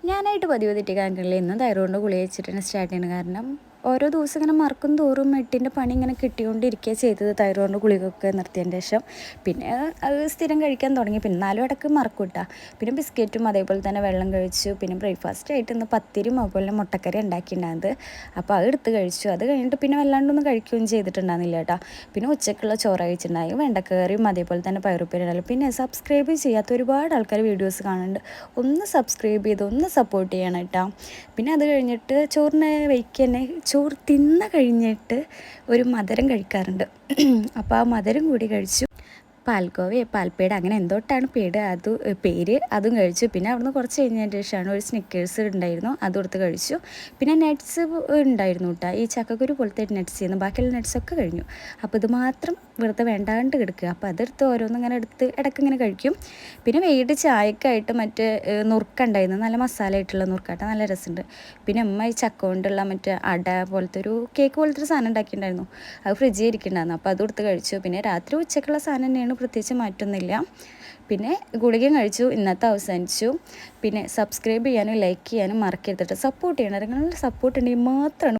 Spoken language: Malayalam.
ഞാനായിട്ട് പതിവ് തെറ്റിക്കാറില്ല. ഇന്ന് തൈറോയിഡിൻ്റെ ഗുളിക വെച്ചിട്ടാണ് സ്റ്റാർട്ട് ചെയ്യുന്നത്. കാരണം ഓരോ ദിവസം ഇങ്ങനെ മറക്കും തോറും എട്ടിൻ്റെ പണി ഇങ്ങനെ കിട്ടിക്കൊണ്ടിരിക്കുക ചെയ്തത് തൈറോയിഡിൻ്റെ ഗുളികയൊക്കെ നിർത്തിയതിൻ്റെ ശേഷം. പിന്നെ അത് സ്ഥിരം കഴിക്കാൻ തുടങ്ങി. പിന്നെ 4 ഇടയ്ക്ക് മറക്കും കേട്ടോ. പിന്നെ ബിസ്ക്കറ്റും അതേപോലെ തന്നെ വെള്ളം കഴിച്ചു. പിന്നെ ബ്രേക്ക്ഫാസ്റ്റ് ആയിട്ട് ഇന്ന് പത്തിരിയും അതുപോലെ മുട്ടക്കറി ഉണ്ടാക്കിയിട്ടുണ്ടായത്. അപ്പോൾ അത് എടുത്ത് കഴിച്ചു. അത് കഴിഞ്ഞിട്ട് പിന്നെ വല്ലാണ്ടൊന്നും കഴിക്കുകയും ചെയ്തിട്ടുണ്ടായിരുന്നില്ല കേട്ടോ. പിന്നെ ഉച്ചക്കുള്ള ചോറ് കഴിച്ചിട്ടുണ്ടായി, വെണ്ടക്കറിയും അതേപോലെ തന്നെ പയറുപ്പേരും. പിന്നെ സബ്സ്ക്രൈബ് ചെയ്യാത്ത ഒരുപാട് ആൾക്കാർ വീഡിയോസ് കാണുന്നുണ്ട്. ഒന്ന് സബ്സ്ക്രൈബ് ചെയ്ത് ഒന്ന് സപ്പോർട്ട് ചെയ്യണം കേട്ടോ. പിന്നെ അത് കഴിഞ്ഞിട്ട് ചോറിന് വയ്ക്കന്നെ ചോറ് തിന്ന കഴിഞ്ഞിട്ട് ഒരു മധുരം കഴിക്കാറുണ്ട്. അപ്പോൾ ആ മധുരം കൂടി കഴിച്ചു. പാൽക്കോവയോ പാൽപ്പേട അങ്ങനെ എന്തോട്ടാണ് പേര് അതും കഴിച്ചു. പിന്നെ അവിടുന്ന് കുറച്ച് കഴിഞ്ഞതിന് ശേഷമാണ് ഒരു സ്നിക്കേഴ്സ് ഉണ്ടായിരുന്നു, അതും എടുത്ത് കഴിച്ചു. പിന്നെ നട്ട്സ് ഉണ്ടായിരുന്നു കേട്ടോ, ഈ ചക്കക്കുരു പോലത്തെ നട്ട്സ് ചെയ്യുന്നു. ബാക്കിയുള്ള നട്ട്സൊക്കെ കഴിഞ്ഞു. അപ്പോൾ ഇത് മാത്രം വെറുതെ വേണ്ടാണ്ട് കിടക്കുക. അപ്പോൾ അതെടുത്ത് ഓരോന്നും ഇങ്ങനെ എടുത്ത് ഇടയ്ക്ക് ഇങ്ങനെ കഴിക്കും. പിന്നെ വൈകിട്ട് ചായക്കായിട്ട് മറ്റേ നുറുക്കുണ്ടായിരുന്നു, നല്ല മസാല ആയിട്ടുള്ള നുറുക്കാട്ട, നല്ല രസമുണ്ട്. പിന്നെ അമ്മ ഈ ചക്ക കൊണ്ടുള്ള മറ്റേ അട പോലത്തെ ഒരു കേക്ക് പോലത്തെ ഒരു സാധനം ഉണ്ടാക്കിയിട്ടുണ്ടായിരുന്നു, അത് ഫ്രിഡ്ജിൽ ഇരിക്കുന്നുണ്ടായിരുന്നു. അപ്പോൾ അതും എടുത്ത് കഴിച്ചു. പിന്നെ രാത്രി ഉച്ചക്കുള്ള സാധനം തന്നെയാണ്, പ്രത്യേകിച്ച് മാറ്റൊന്നുമില്ല. പിന്നെ ഗുളികയും കഴിച്ചു. ഇന്നത്തെ അവസാനിച്ചു. പിന്നെ സബ്സ്ക്രൈബ് ചെയ്യാനും ലൈക്ക് ചെയ്യാനും മറക്കരുത്. സപ്പോർട്ട് ചെയ്യണം. നിങ്ങളുടെ സപ്പോർട്ട് ഉണ്ടെങ്കിൽ മാത്രമാണ്